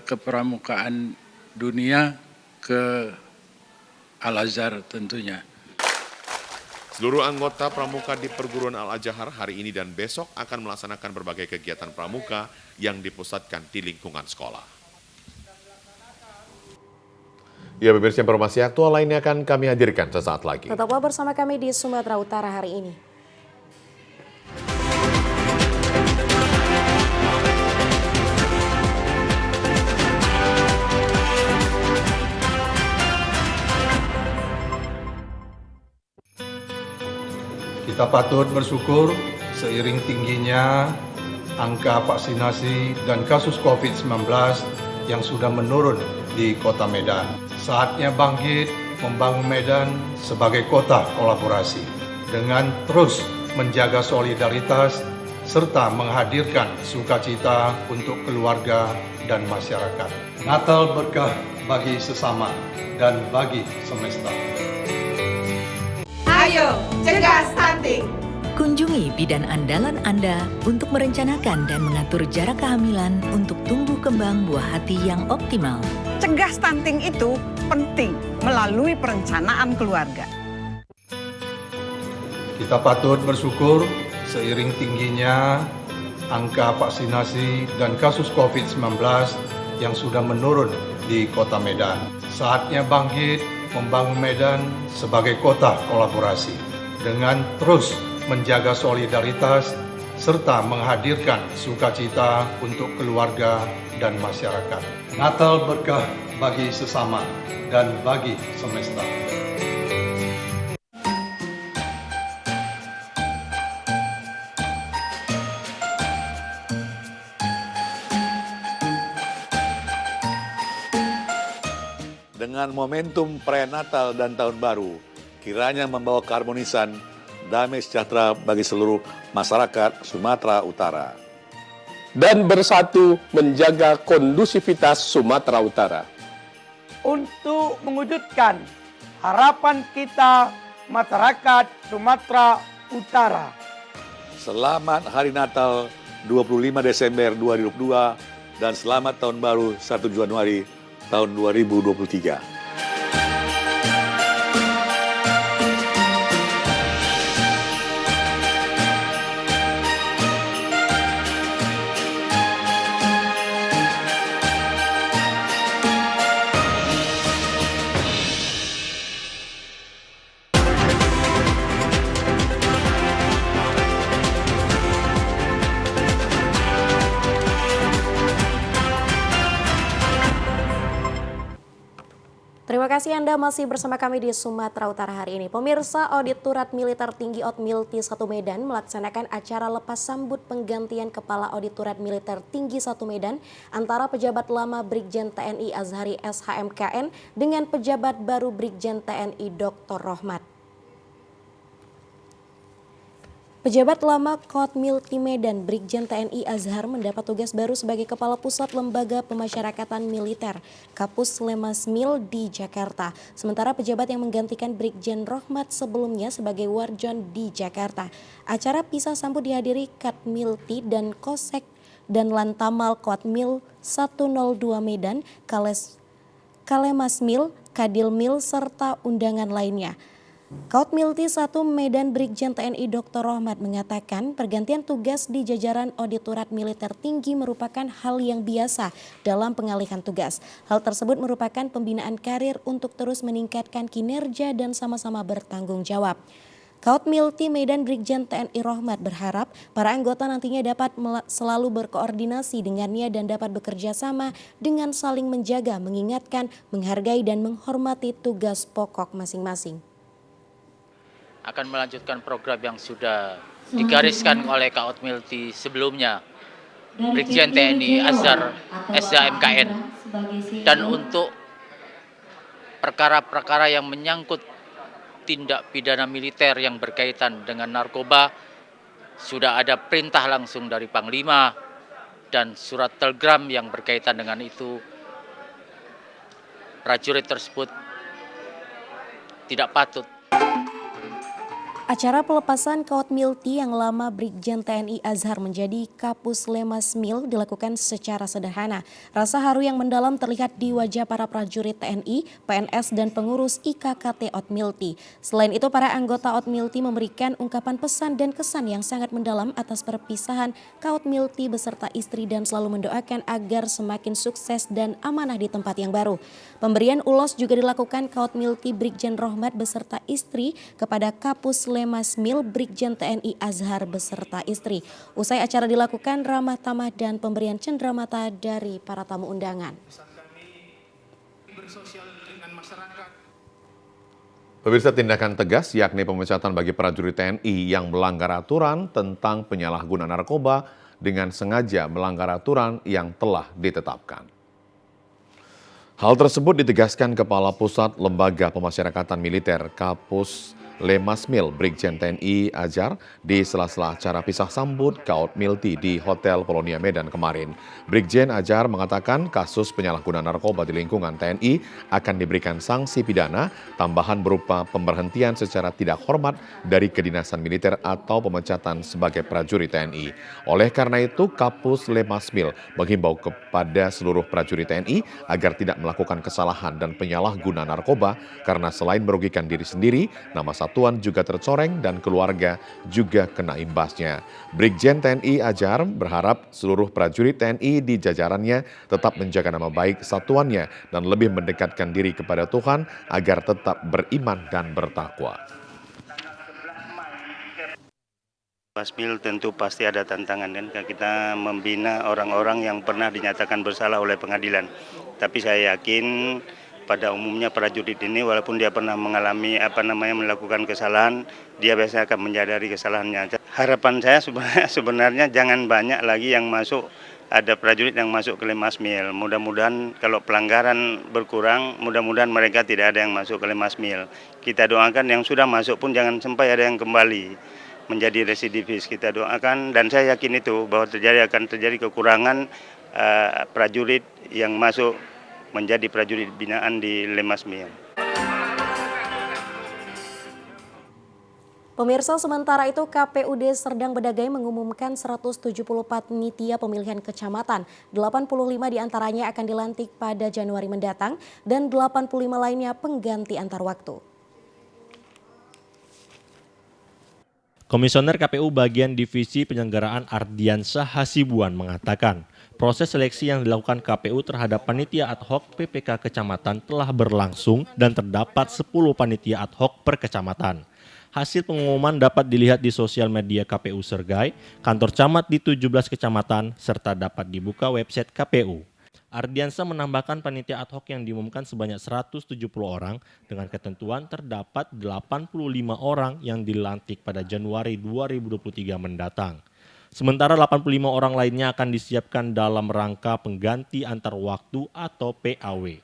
kepramukaan dunia ke Al-Azhar tentunya. Seluruh anggota pramuka di Perguruan Al-Azhar hari ini dan besok akan melaksanakan berbagai kegiatan pramuka yang dipusatkan di lingkungan sekolah. Ya, pemirsa, informasi aktual lainnya akan kami hadirkan sesaat lagi. Tetaplah bersama kami di Sumatera Utara hari ini. Kita patut bersyukur seiring tingginya angka vaksinasi dan kasus COVID-19 yang sudah menurun di Kota Medan. Saatnya bangkit membangun Medan sebagai kota kolaborasi dengan terus menjaga solidaritas serta menghadirkan sukacita untuk keluarga dan masyarakat. Natal berkah bagi sesama dan bagi semesta. Ayo, cegah stunting. Kunjungi bidan andalan Anda untuk merencanakan dan mengatur jarak kehamilan untuk tumbuh kembang buah hati yang optimal. Cegah stunting itu penting melalui perencanaan keluarga. Kita patut bersyukur seiring tingginya angka vaksinasi dan kasus COVID-19 yang sudah menurun di Kota Medan. Saatnya bangkit membangun Medan sebagai kota kolaborasi dengan terus menjaga solidaritas serta menghadirkan sukacita untuk keluarga dan masyarakat. Natal berkah bagi sesama dan bagi semesta. Dengan momentum prenatal dan tahun baru, kiranya membawa keharmonisan, damai sejahtera bagi seluruh masyarakat Sumatera Utara. Dan bersatu menjaga kondusivitas Sumatera Utara. Untuk mewujudkan harapan kita masyarakat Sumatera Utara. Selamat Hari Natal 25 Desember 2022 dan selamat Tahun Baru 1 Januari tahun 2023. Terima kasih Anda masih bersama kami di Sumatera Utara hari ini. Pemirsa, Auditorat Militer Tinggi Otmilti 1 Medan melaksanakan acara lepas sambut penggantian Kepala Auditorat Militer Tinggi 1 Medan antara pejabat lama Brigjen TNI Azhari SHMKN dengan pejabat baru Brigjen TNI Dr. Rohmat. Pejabat lama Kotmilti Medan Brigjen TNI Azhar mendapat tugas baru sebagai Kepala Pusat Lembaga Pemasyarakatan Militer Kapus Lemasmil di Jakarta. Sementara pejabat yang menggantikan Brigjen Rohmat sebelumnya sebagai Warjon di Jakarta. Acara pisah sambut dihadiri Katmilti dan Kosek dan Lantamal Kotmil 102 Medan, Kalemasmil, Kadilmil, serta undangan lainnya. Kotmilti 1 Medan Brigjen TNI Dr. Rohmat mengatakan pergantian tugas di jajaran Auditorat Militer Tinggi merupakan hal yang biasa dalam pengalihan tugas. Hal tersebut merupakan pembinaan karir untuk terus meningkatkan kinerja dan sama-sama bertanggung jawab. Kotmilti Medan Brigjen TNI Rohmat berharap para anggota nantinya dapat selalu berkoordinasi dengannya dan dapat bekerja sama dengan saling menjaga, mengingatkan, menghargai dan menghormati tugas pokok masing-masing. Akan melanjutkan program yang sudah digariskan oleh Kotmilti sebelumnya, Brigjen TNI Azhar SHMKN, dan untuk perkara-perkara yang menyangkut tindak pidana militer yang berkaitan dengan narkoba, sudah ada perintah langsung dari Panglima dan surat telegram yang berkaitan dengan itu. Prajurit tersebut tidak patut. Acara pelepasan Kaut Milti yang lama Brigjen TNI Azhar menjadi Kapus Lemas Mil dilakukan secara sederhana. Rasa haru yang mendalam terlihat di wajah para prajurit TNI, PNS, dan pengurus IKKT Ot Milti. Selain itu, para anggota Ot Milti memberikan ungkapan pesan dan kesan yang sangat mendalam atas perpisahan Kaut Milti beserta istri dan selalu mendoakan agar semakin sukses dan amanah di tempat yang baru. Pemberian ulos juga dilakukan Kaut Milti Brigjen Rohmat beserta istri kepada Kapus Lemas Mil Brigjen TNI Azhar beserta istri. Usai acara dilakukan ramah tamah dan pemberian cenderamata dari para tamu undangan. Pemirsa, tindakan tegas yakni pemecatan bagi prajurit TNI yang melanggar aturan tentang penyalahgunaan narkoba dengan sengaja melanggar aturan yang telah ditetapkan. Hal tersebut ditegaskan Kepala Pusat Lembaga Pemasyarakatan Militer Kapus Lemas Mil Brigjen TNI Azhar di sela-sela acara pisah sambut Kaut Milti di Hotel Polonia Medan kemarin. Brigjen Azhar mengatakan kasus penyalahgunaan narkoba di lingkungan TNI akan diberikan sanksi pidana tambahan berupa pemberhentian secara tidak hormat dari kedinasan militer atau pemecatan sebagai prajurit TNI. Oleh karena itu, Kapus Lemas Mil menghimbau kepada seluruh prajurit TNI agar tidak melakukan kesalahan dan penyalahgunaan narkoba karena selain merugikan diri sendiri, nama satuan juga tercoreng dan keluarga juga kena imbasnya. Brigjen TNI Azhar berharap seluruh prajurit TNI di jajarannya tetap menjaga nama baik satuannya dan lebih mendekatkan diri kepada Tuhan agar tetap beriman dan bertakwa. Pasmil tentu pasti ada tantangan kan, kita membina orang-orang yang pernah dinyatakan bersalah oleh pengadilan. Tapi saya yakin pada umumnya prajurit ini walaupun dia pernah mengalami melakukan kesalahan, dia biasanya akan menyadari kesalahannya. Harapan saya sebenarnya jangan banyak lagi yang masuk, ada prajurit yang masuk ke Lemas Mil. Mudah-mudahan kalau pelanggaran berkurang, mudah-mudahan mereka tidak ada yang masuk ke Lemas Mil. Kita doakan yang sudah masuk pun jangan sampai ada yang kembali menjadi residivis. Kita doakan dan saya yakin itu bahwa akan terjadi kekurangan prajurit yang masuk menjadi prajurit binaan di Lemas Mil. Pemirsa, sementara itu KPUD Serdang Bedagai mengumumkan 174 panitia pemilihan kecamatan. 85 diantaranya akan dilantik pada Januari mendatang dan 85 lainnya pengganti antar waktu. Komisioner KPU bagian Divisi Penyelenggaraan Ardiansyah Hasibuan mengatakan, proses seleksi yang dilakukan KPU terhadap panitia ad hoc PPK kecamatan telah berlangsung dan terdapat 10 panitia ad hoc per kecamatan. Hasil pengumuman dapat dilihat di sosial media KPU Sergai, kantor camat di 17 kecamatan, serta dapat dibuka website KPU. Ardiansyah menambahkan panitia ad hoc yang diumumkan sebanyak 170 orang dengan ketentuan terdapat 85 orang yang dilantik pada Januari 2023 mendatang. Sementara 85 orang lainnya akan disiapkan dalam rangka pengganti antar waktu atau PAW.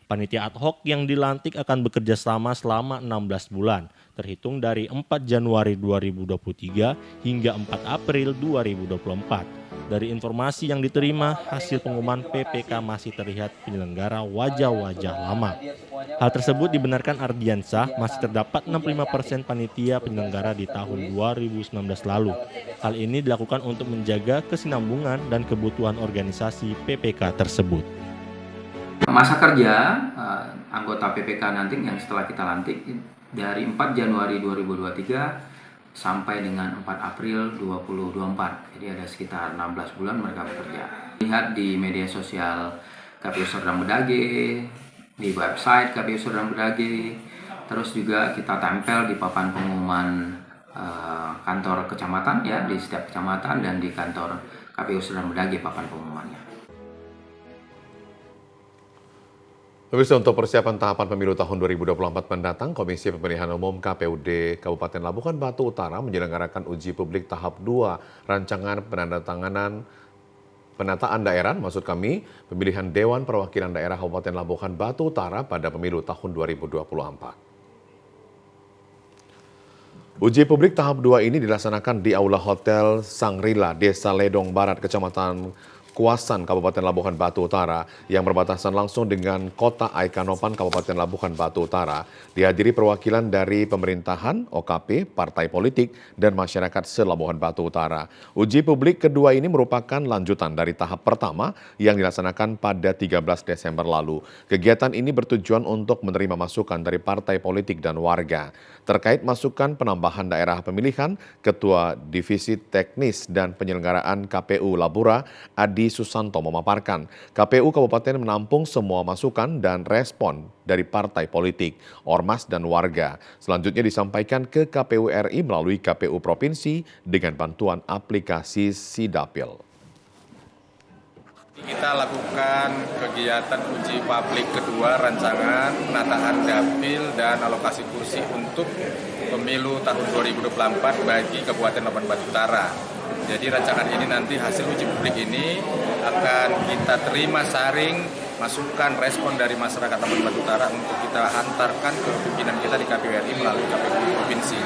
Panitia ad hoc yang dilantik akan bekerja selama 16 bulan, terhitung dari 4 Januari 2023 hingga 4 April 2024. Dari informasi yang diterima, hasil pengumuman PPK masih terlihat penyelenggara wajah-wajah lama. Hal tersebut dibenarkan Ardiansyah, masih terdapat 65% panitia penyelenggara di tahun 2019 lalu. Hal ini dilakukan untuk menjaga kesinambungan dan kebutuhan organisasi PPK tersebut. Masa kerja anggota PPK nanti yang setelah kita lantik dari 4 Januari 2023 sampai dengan 4 April 2024. Jadi ada sekitar 16 bulan mereka bekerja. Lihat di media sosial KPU Serdang Bedagai, di website KPU Serdang Bedagai, terus juga kita tempel di papan pengumuman kantor kecamatan ya, di setiap kecamatan dan di kantor KPU Serdang Bedagai papan pengumumannya. Pemirsa, untuk persiapan tahapan pemilu tahun 2024 mendatang, Komisi Pemilihan Umum KPUD Kabupaten Labuhan Batu Utara menyelenggarakan uji publik tahap 2 rancangan penataan daerah, pemilihan Dewan Perwakilan Daerah Kabupaten Labuhan Batu Utara pada pemilu tahun 2024. Uji publik tahap 2 ini dilaksanakan di Aula Hotel Sangrila, Desa Ledong Barat, Kecamatan Kuasan Kabupaten Labuhan Batu Utara yang berbatasan langsung dengan Kota Aikanopan Kabupaten Labuhan Batu Utara dihadiri perwakilan dari pemerintahan, OKP, partai politik, dan masyarakat se-Labuhan Batu Utara. Uji publik kedua ini merupakan lanjutan dari tahap pertama yang dilaksanakan pada 13 Desember lalu. Kegiatan ini bertujuan untuk menerima masukan dari partai politik dan warga. Terkait masukan penambahan daerah pemilihan, Ketua Divisi Teknis dan Penyelenggaraan KPU Labura, Adi Susanto memaparkan, KPU Kabupaten menampung semua masukan dan respon dari partai politik, ormas, dan warga. Selanjutnya disampaikan ke KPU RI melalui KPU Provinsi dengan bantuan aplikasi Sidapil. Kita lakukan kegiatan uji publik kedua rancangan penataan dapil dan alokasi kursi untuk pemilu tahun 2024 bagi Kabupaten Labuhan Batu Utara. Jadi rancangan ini nanti hasil uji publik ini akan kita terima saring masukan respon dari masyarakat Labuhan Batu Utara untuk kita hantarkan ke pimpinan kita di KPU RI melalui KPU Provinsi.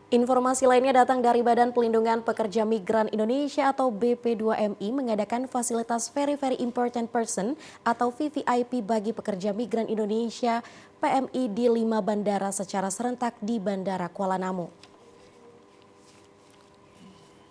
Informasi lainnya datang dari Badan Pelindungan Pekerja Migran Indonesia atau BP2MI mengadakan fasilitas Very Important Person atau VVIP bagi pekerja migran Indonesia PMI di 5 bandara secara serentak di Bandara Kuala Namu.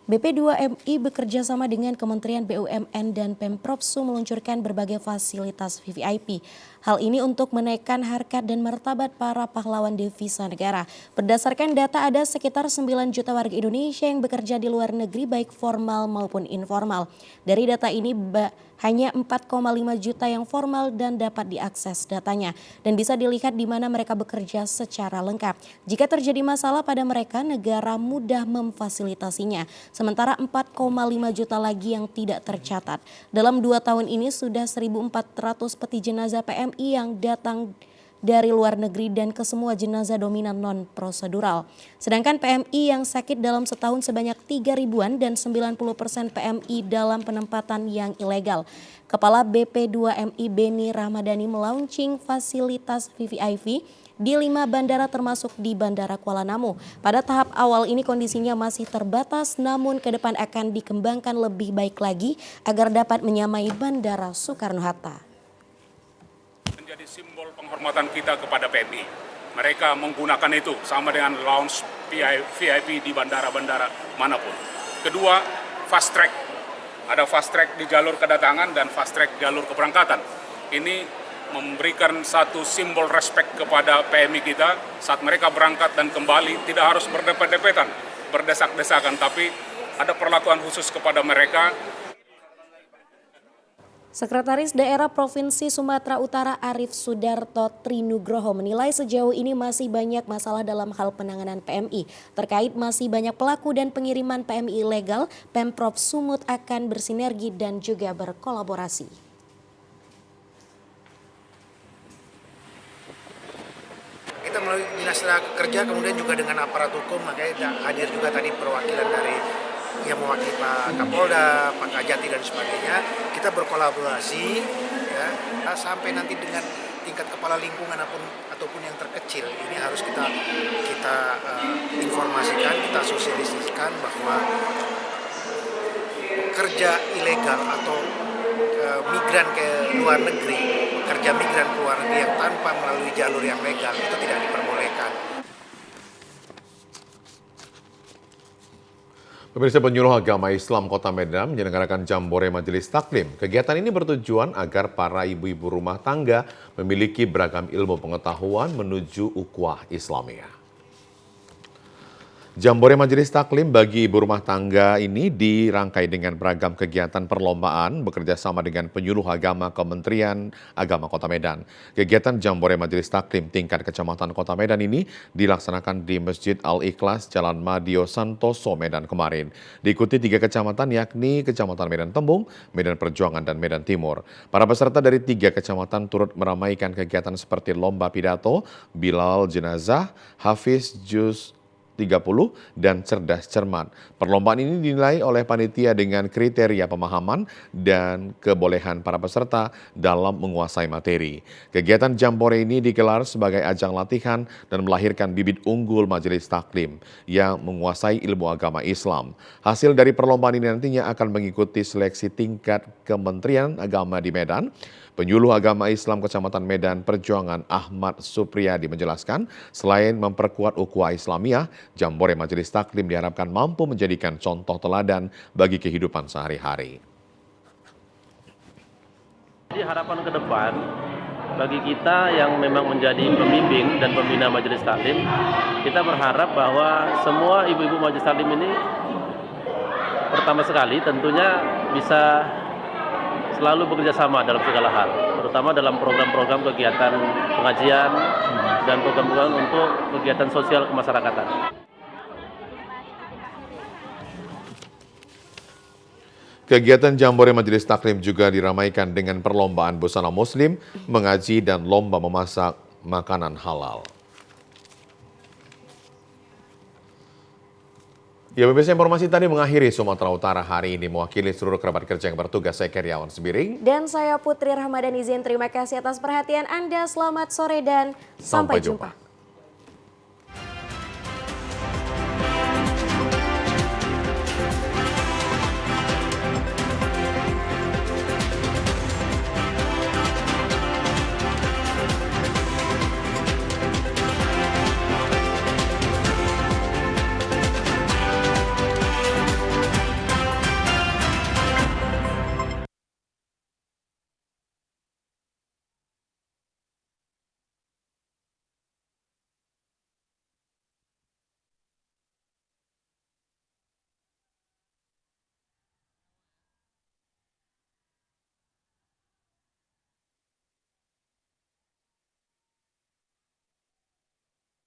BP2MI bekerja sama dengan Kementerian BUMN dan Pemprovsu meluncurkan berbagai fasilitas VVIP. Hal ini untuk menaikkan harkat dan martabat para pahlawan devisa negara. Berdasarkan data ada sekitar 9 juta warga Indonesia yang bekerja di luar negeri baik formal maupun informal. Dari data ini hanya 4,5 juta yang formal dan dapat diakses datanya. Dan bisa dilihat di mana mereka bekerja secara lengkap. Jika terjadi masalah pada mereka, negara mudah memfasilitasinya. Sementara 4,5 juta lagi yang tidak tercatat. Dalam 2 tahun ini sudah 1.400 peti jenazah PMI yang datang dari luar negeri dan ke semua jenazah dominan non-prosedural. Sedangkan PMI yang sakit dalam setahun sebanyak 3.000-an dan 90% PMI dalam penempatan yang ilegal. Kepala BP2MI Beni Rahmadani melaunching fasilitas VVIP di 5 bandara termasuk di Bandara Kuala Namu. Pada tahap awal ini kondisinya masih terbatas namun ke depan akan dikembangkan lebih baik lagi agar dapat menyamai Bandara Soekarno-Hatta. Menjadi simbol penghormatan kita kepada PMI. Mereka menggunakan itu sama dengan lounge VIP di bandara-bandara manapun. Kedua, fast track. Ada fast track di jalur kedatangan dan fast track jalur keberangkatan. Ini memberikan satu simbol respect kepada PMI kita saat mereka berangkat dan kembali tidak harus berdepet-depetan, berdesak-desakan, tapi ada perlakuan khusus kepada mereka. Sekretaris Daerah Provinsi Sumatera Utara Arief Sudarto Trinugroho menilai sejauh ini masih banyak masalah dalam hal penanganan PMI. Terkait masih banyak pelaku dan pengiriman PMI ilegal, Pemprov Sumut akan bersinergi dan juga berkolaborasi. Kita melalui Dinas Tenaga Kerja kemudian juga dengan aparat hukum, makanya hadir juga tadi perwakilan dari yang mewakili Pak Kapolda, Pak Kajati dan sebagainya. Kita berkolaborasi ya, sampai nanti dengan tingkat kepala lingkungan ataupun yang terkecil ini harus kita informasikan, kita sosialisasikan bahwa pekerja ilegal atau migran ke luar negeri, pekerja migran ke luar negeri yang tanpa melalui jalur yang legal itu tidak diperbolehkan. Pemirsa, Penyuluh Agama Islam Kota Medan menyelenggarakan Jambore Majelis Taklim. Kegiatan ini bertujuan agar para ibu-ibu rumah tangga memiliki beragam ilmu pengetahuan menuju ukhuwah Islamiyah. Jambore Majelis Taklim bagi ibu rumah tangga ini dirangkai dengan beragam kegiatan perlombaan bekerja sama dengan Penyuluh Agama Kementerian Agama Kota Medan. Kegiatan Jambore Majelis Taklim tingkat Kecamatan Kota Medan ini dilaksanakan di Masjid Al-Ikhlas Jalan Madio Santoso, Medan kemarin. Diikuti 3 kecamatan yakni Kecamatan Medan Tembung, Medan Perjuangan, dan Medan Timur. Para peserta dari 3 kecamatan turut meramaikan kegiatan seperti lomba pidato, bilal jenazah, hafiz juz dan cerdas cermat. Perlombaan ini dinilai oleh panitia dengan kriteria pemahaman dan kebolehan para peserta dalam menguasai materi. Kegiatan Jambore ini digelar sebagai ajang latihan dan melahirkan bibit unggul Majelis Taklim yang menguasai ilmu agama Islam. Hasil dari perlombaan ini nantinya akan mengikuti seleksi tingkat Kementerian Agama di Medan. Penyuluh Agama Islam Kecamatan Medan Perjuangan Ahmad Supriyadi menjelaskan, selain memperkuat ukhuwah Islamiyah, Jambore Majelis Taklim diharapkan mampu menjadikan contoh teladan bagi kehidupan sehari-hari. Jadi harapan ke depan bagi kita yang memang menjadi pembimbing dan pembina Majelis Taklim, kita berharap bahwa semua ibu-ibu Majelis Taklim ini pertama sekali tentunya bisa selalu bekerja sama dalam segala hal, terutama dalam program-program kegiatan pengajian dan program-program untuk kegiatan sosial kemasyarakatan. Kegiatan Jambore Majelis Taklim juga diramaikan dengan perlombaan busana muslim, mengaji, dan lomba memasak makanan halal. Ya, BBC Informasi tadi mengakhiri Sumatera Utara hari ini. Mewakili seluruh kerabat kerja yang bertugas, saya Keriawan Sembiring. Dan saya Putri Rahmadan izin terima kasih atas perhatian Anda. Selamat sore dan sampai jumpa.